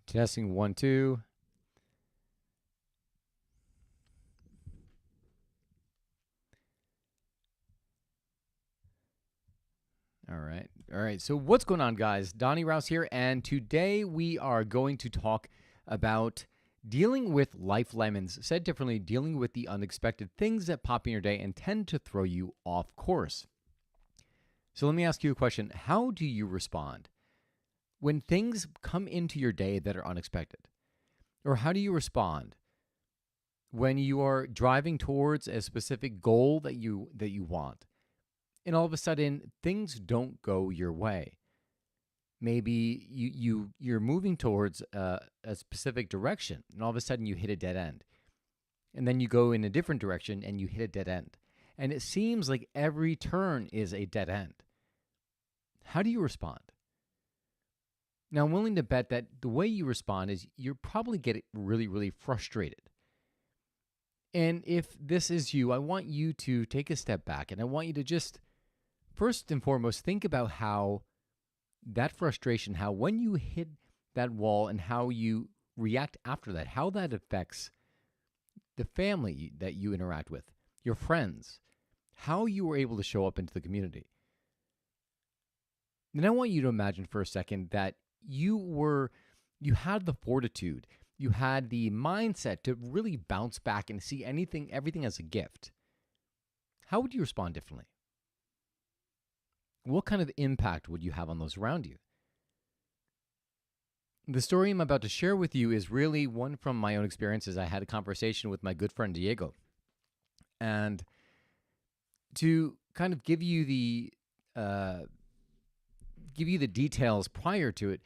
Testing 1, 2. All right. All right. So, what's going on, guys? Donnie Rouse here. And today we are going to talk about dealing with life lemons. Said differently, dealing with the unexpected things that pop in your day and tend to throw you off course. So, let me ask you a question. How do you respond when things come into your day that are unexpected? Or how do you respond when you are driving towards a specific goal that you want, and all of a sudden things don't go your way? Maybe you're moving towards a specific direction, and all of a sudden you hit a dead end, and then you go in a different direction and you hit a dead end, and it seems like every turn is a dead end. How do you respond? Now, I'm willing to bet that the way you respond is you probably get really, really frustrated. And if this is you, I want you to take a step back, and I want you to just, first and foremost, think about how that frustration, how when you hit that wall and how you react after that, how that affects the family that you interact with, your friends, how you were able to show up into the community. And I want you to imagine for a second that you had the fortitude, you had the mindset to really bounce back and see everything as a gift. How would you respond differently? What kind of impact would you have on those around you? The story I'm about to share with you is really one from my own experiences. I had a conversation with my good friend Diego. And to kind of give you the details prior to it,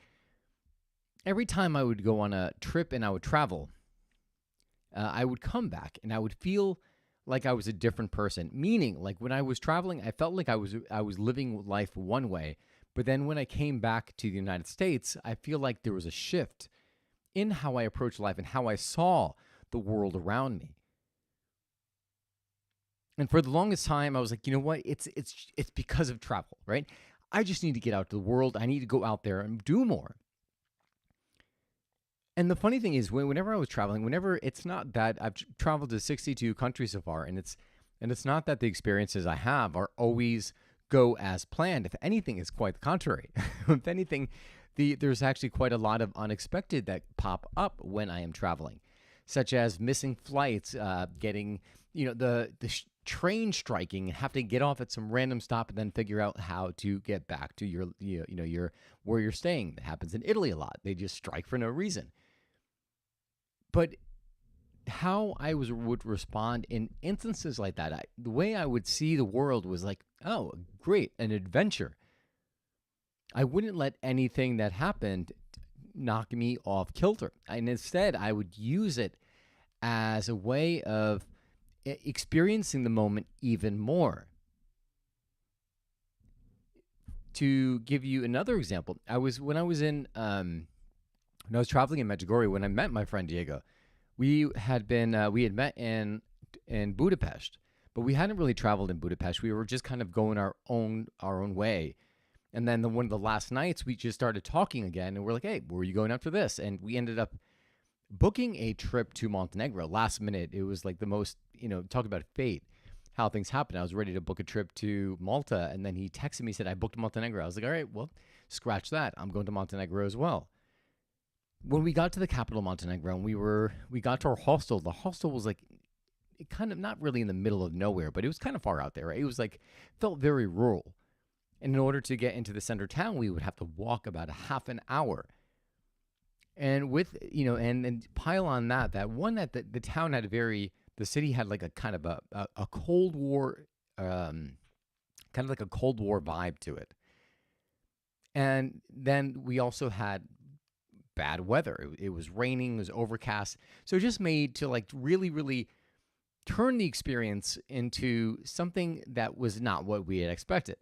every time I would go on a trip and I would travel, I would come back and I would feel like I was a different person. Meaning, like when I was traveling, I felt like I was living life one way. But then when I came back to the United States, I feel like there was a shift in how I approached life and how I saw the world around me. And for the longest time, I was like, you know what? It's because of travel, right? I just need to get out to the world. I need to go out there and do more. And the funny thing is, whenever I was traveling, it's not that I've traveled to 62 countries so far, and it's not that the experiences I have are always go as planned. If anything, it's quite the contrary. If anything, there's actually quite a lot of unexpected that pop up when I am traveling, such as missing flights, getting the train striking, and have to get off at some random stop and then figure out how to get back to your where you're staying. That happens in Italy a lot. They just strike for no reason. But how I would respond in instances like that, the way I would see the world was like, oh, great, an adventure. I wouldn't let anything that happened knock me off kilter. And instead, I would use it as a way of experiencing the moment even more. To give you another example, when I was traveling in Medjugorje, when I met my friend Diego, we had met in Budapest, but we hadn't really traveled in Budapest. We were just kind of going our own way. And then one of the last nights, we just started talking again, and we're like, hey, where are you going after this? And we ended up booking a trip to Montenegro last minute. It was like the most, talk about fate, how things happen. I was ready to book a trip to Malta, and then he texted me, said, I booked Montenegro. I was like, all right, well, scratch that. I'm going to Montenegro as well. When we got to the capital, Montenegro, and we got to our hostel, the hostel was like kind of not really in the middle of nowhere, but it was kind of far out there, right? It was like, felt very rural. And in order to get into the center town, we would have to walk about a half an hour. And with, and pile on that the town had the city had like a kind of a Cold War, kind of like a Cold War vibe to it. And then we also had bad weather. It was raining, it was overcast. So it just made to like really, really turn the experience into something that was not what we had expected.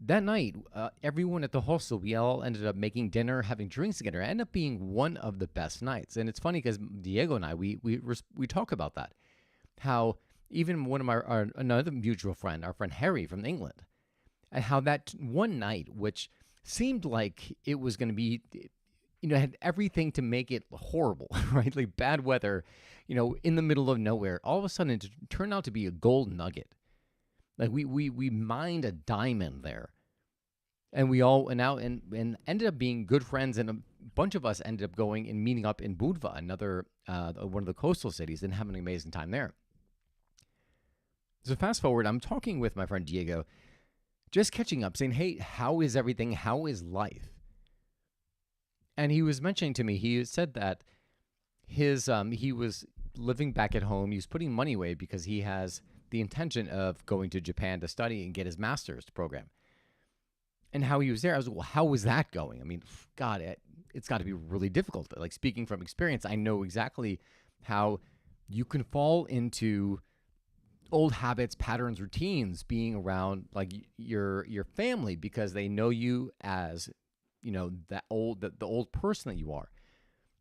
That night, everyone at the hostel, we all ended up making dinner, having drinks together. It ended up being one of the best nights. And it's funny because Diego and I, we talk about that. How even one of another mutual friend, our friend Harry from England, and how that one night, which seemed like it was going to be had everything to make it horrible, right? Like bad weather, in the middle of nowhere. All of a sudden, it turned out to be a gold nugget. Like we mined a diamond there, and we all and out and ended up being good friends. And a bunch of us ended up going and meeting up in Budva, another one of the coastal cities, and having an amazing time there. So fast forward, I'm talking with my friend Diego, just catching up, saying, "Hey, how is everything? How is life?" And he was mentioning to me, he said that he was living back at home. He was putting money away because he has the intention of going to Japan to study and get his master's program. And how he was there, I was like, well, how was that going? I mean, God, it's got to be really difficult. Like, speaking from experience, I know exactly how you can fall into old habits, patterns, routines, being around like your family, because they know you as the old person that you are.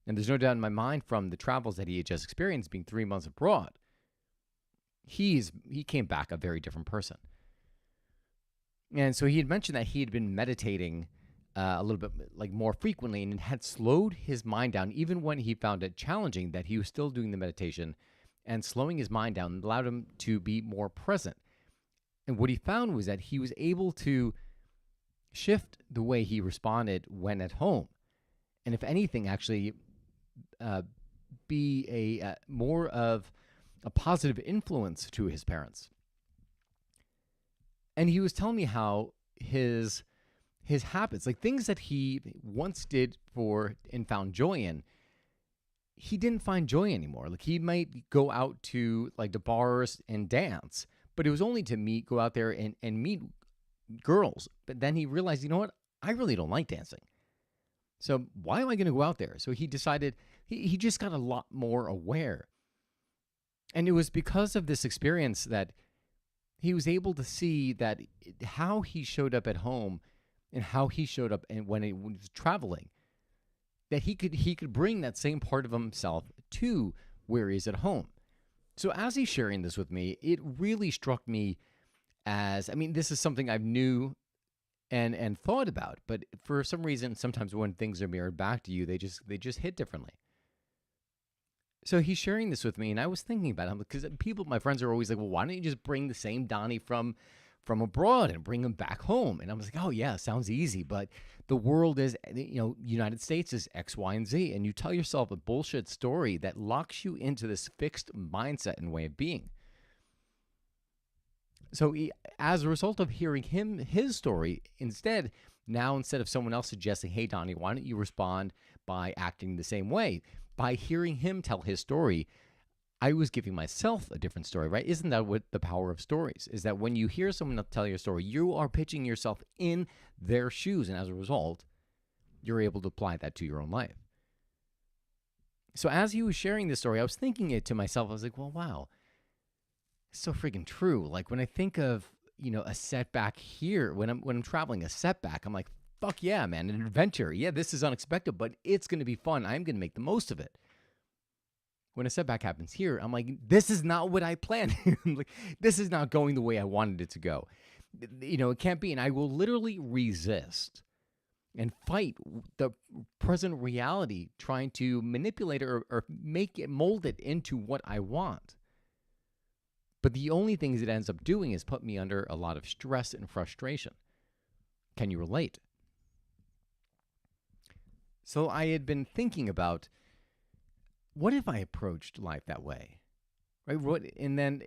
And there's no doubt in my mind, from the travels that he had just experienced, being 3 months abroad, he came back a very different person. And so he had mentioned that he had been meditating a little bit like more frequently, and it had slowed his mind down. Even when he found it challenging, that he was still doing the meditation and slowing his mind down allowed him to be more present. And what he found was that he was able to shift the way he responded when at home. And if anything, actually be a more of a positive influence to his parents. And he was telling me how his habits, like things that he once did for and found joy in, he didn't find joy anymore. Like, he might go out to like the bars and dance, but it was only to go out there and meet girls. But then he realized, you know what? I really don't like dancing. So why am I going to go out there? So he decided, he just got a lot more aware. And it was because of this experience that he was able to see that how he showed up at home and how he showed up and when he was traveling, that he could bring that same part of himself to where he's at home. So as he's sharing this with me, it really struck me as, I mean, this is something I've knew and thought about, but for some reason, sometimes when things are mirrored back to you, they just hit differently. So he's sharing this with me, and I was thinking about him because my friends are always like, well, why don't you just bring the same Donnie from abroad and bring him back home? And I was like, oh yeah, sounds easy, but the world is, United States is X, Y, and Z, and you tell yourself a bullshit story that locks you into this fixed mindset and way of being. So as a result of hearing his story, instead of someone else suggesting, hey, Donnie, why don't you respond by acting the same way? By hearing him tell his story, I was giving myself a different story, right? Isn't that what the power of stories is? That when you hear someone tell your story, you are pitching yourself in their shoes. And as a result, you're able to apply that to your own life. So as he was sharing this story, I was thinking it to myself. I was like, well, wow, it's so freaking true. Like, when I think of, a setback here, when I'm traveling, a setback, I'm like, fuck yeah, man, an adventure. Yeah, this is unexpected, but it's going to be fun. I'm going to make the most of it. When a setback happens here, I'm like, this is not what I planned. Like, this is not going the way I wanted it to go. It can't be. And I will literally resist and fight the present reality, trying to manipulate it or mold it into what I want. But the only things it ends up doing is put me under a lot of stress and frustration. Can you relate? So I had been thinking about, what if I approached life that way, right? And then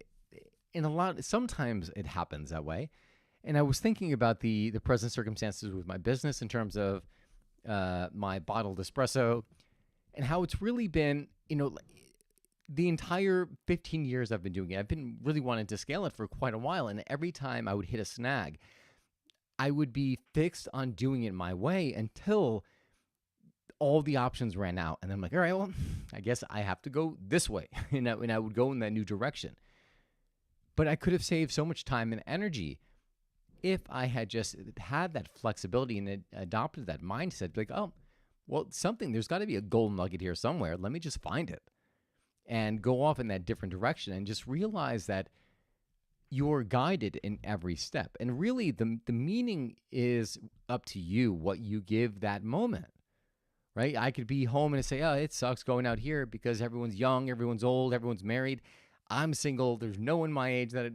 sometimes it happens that way. And I was thinking about the present circumstances with my business in terms of my bottled espresso, and how it's really been, the entire 15 years I've been doing it. I've been really wanting to scale it for quite a while. And every time I would hit a snag, I would be fixed on doing it my way until all the options ran out. And I'm like, all right, well, I guess I have to go this way. and I would go in that new direction. But I could have saved so much time and energy if I had just had that flexibility and adopted that mindset. Like, oh, well, there's got to be a gold nugget here somewhere. Let me just find it and go off in that different direction, and just realize that you're guided in every step. And really, the meaning is up to you, what you give that moment. right? I could be home and say, oh, it sucks going out here because everyone's young, everyone's old, everyone's married. I'm single. There's no one my age that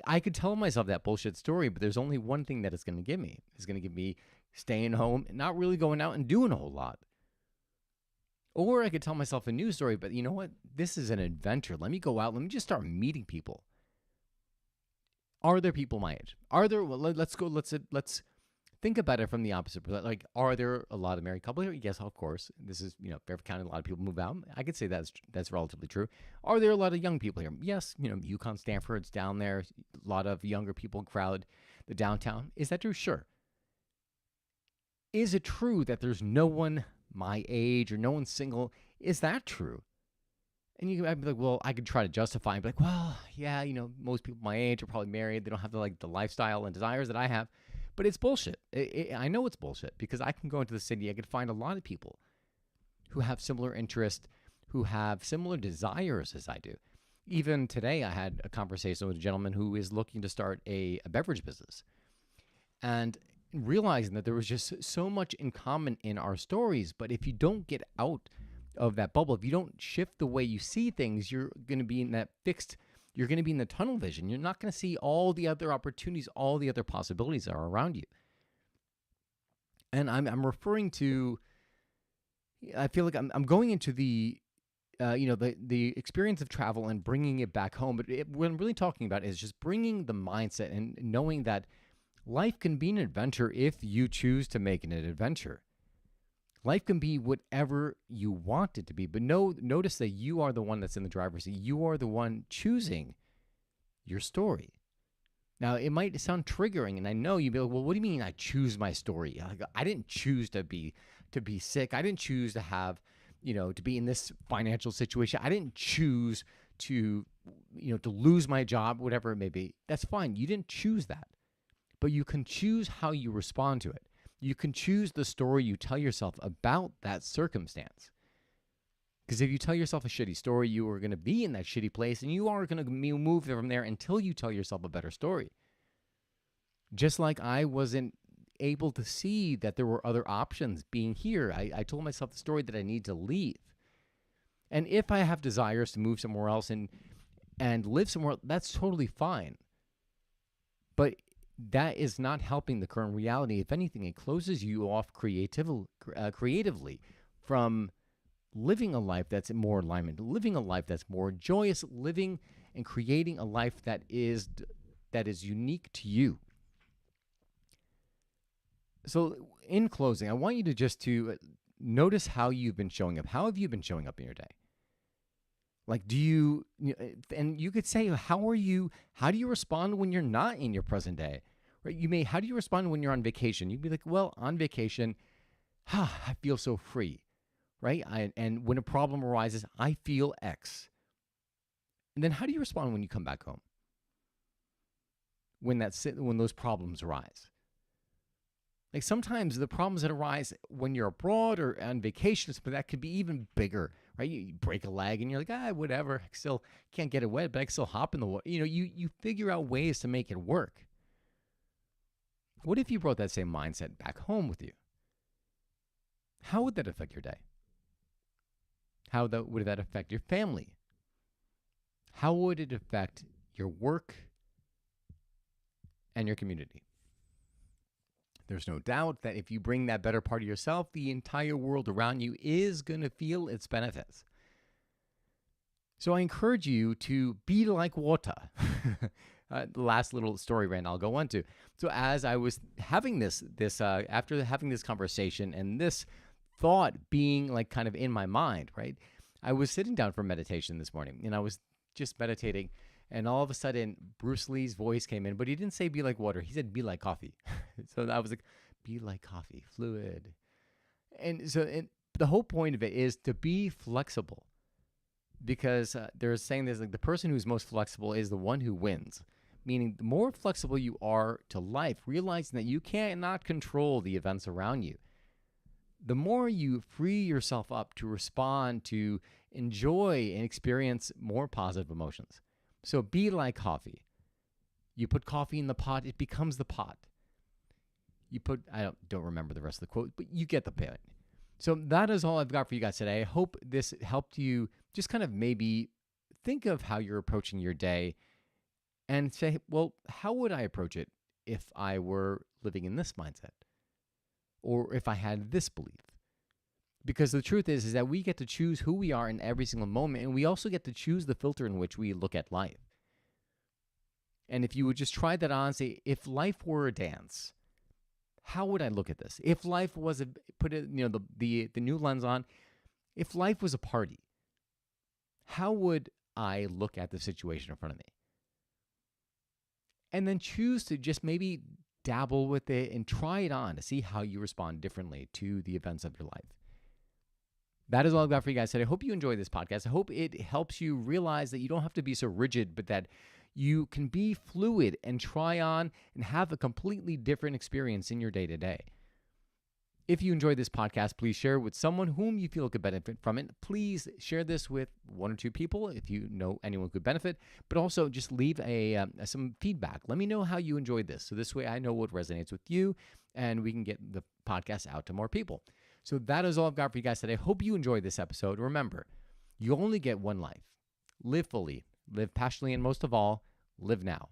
I could tell myself that bullshit story, but there's only one thing that it's going to give me. It's going to give me staying home and not really going out and doing a whole lot. Or I could tell myself a new story, but you know what? This is an adventure. Let me go out. Let me just start meeting people. Are there people my age? Are there? Well, let's go. Let's think about it from the opposite. Like, are there a lot of married couples here? Yes, of course. This is, Fairfield County, a lot of people move out. I could say that's relatively true. Are there a lot of young people here? Yes, UConn, Stanford's down there. A lot of younger people crowd the downtown. Is that true? Sure. Is it true that there's no one my age or no one single? Is that true? And I'd be like, well, I could try to justify and be like, well, yeah, most people my age are probably married. They don't have the lifestyle and desires that I have. But it's bullshit. I know it's bullshit because I can go into the city. I could find a lot of people who have similar interests, who have similar desires as I do. Even today, I had a conversation with a gentleman who is looking to start a beverage business. And realizing that there was just so much in common in our stories. But if you don't get out of that bubble, if you don't shift the way you see things, you're going to be in that you're going to be in the tunnel vision. You're not going to see all the other opportunities, all the other possibilities that are around you. And I'm referring to, I feel like I'm going into the experience of travel and bringing it back home. But what I'm really talking about is just bringing the mindset and knowing that life can be an adventure if you choose to make it an adventure. Life can be whatever you want it to be, but notice that you are the one that's in the driver's seat. You are the one choosing your story. Now, it might sound triggering, and I know you'd be like, well, what do you mean I choose my story? I didn't choose to be sick. I didn't choose to have, to be in this financial situation. I didn't choose to lose my job, whatever it may be. That's fine. You didn't choose that, but you can choose how you respond to it. You can choose the story you tell yourself about that circumstance. Because if you tell yourself a shitty story, you are going to be in that shitty place and you are going to move from there until you tell yourself a better story. Just like I wasn't able to see that there were other options being here. I told myself the story that I need to leave. And if I have desires to move somewhere else and live somewhere, that's totally fine. But that is not helping the current reality. If anything, it closes you off creatively from living a life that's in more alignment, living a life that's more joyous, living and creating a life that is unique to you. So in closing, I want you to just to notice how you've been showing up. How have you been showing up in your day? Like, and you could say, how do you respond when you're not in your present day? Right? How do you respond when you're on vacation? You'd be like, well, on vacation, I feel so free, right? And when a problem arises, I feel X. And then how do you respond when you come back home? When those problems arise? Like sometimes the problems that arise when you're abroad or on vacation, but that could be even bigger, right? You break a leg and you're like, whatever. I still can't get it wet, but I can still hop in the water. You figure out ways to make it work. What if you brought that same mindset back home with you? How would that affect your day? How would that affect your family? How would it affect your work and your community? There's no doubt that if you bring that better part of yourself, the entire world around you is going to feel its benefits. So I encourage you to be like water. The last little story, Rand, I'll go on to. So as I was having after having this conversation and this thought being like kind of in my mind, right? I was sitting down for meditation this morning and I was just meditating. And all of a sudden, Bruce Lee's voice came in, but he didn't say be like water. He said be like coffee. So I was like, be like coffee, fluid. And the whole point of it is to be flexible. Because they're saying this, like the person who's most flexible is the one who wins. Meaning the more flexible you are to life, realizing that you cannot control the events around you, the more you free yourself up to respond, to enjoy and experience more positive emotions. So be like coffee. You put coffee in the pot, it becomes the pot. I don't remember the rest of the quote, but you get the point. So that is all I've got for you guys today. I hope this helped you just kind of maybe think of how you're approaching your day and say, well, how would I approach it if I were living in this mindset or if I had this belief? Because the truth is that we get to choose who we are in every single moment, and we also get to choose the filter in which we look at life. And if you would just try that on and say, if life were a dance, how would I look at this? If life was the new lens on, if life was a party, how would I look at the situation in front of me? And then choose to just maybe dabble with it and try it on to see how you respond differently to the events of your life. That is all I've got for you guys today. I hope you enjoyed this podcast. I hope it helps you realize that you don't have to be so rigid, but that you can be fluid and try on and have a completely different experience in your day-to-day. If you enjoyed this podcast, please share it with someone whom you feel could benefit from it. Please share this with one or two people if you know anyone could benefit, but also just leave some feedback. Let me know how you enjoyed this. So this way I know what resonates with you and we can get the podcast out to more people. So that is all I've got for you guys today. Hope you enjoyed this episode. Remember, you only get one life. Live fully, live passionately, and most of all, live now.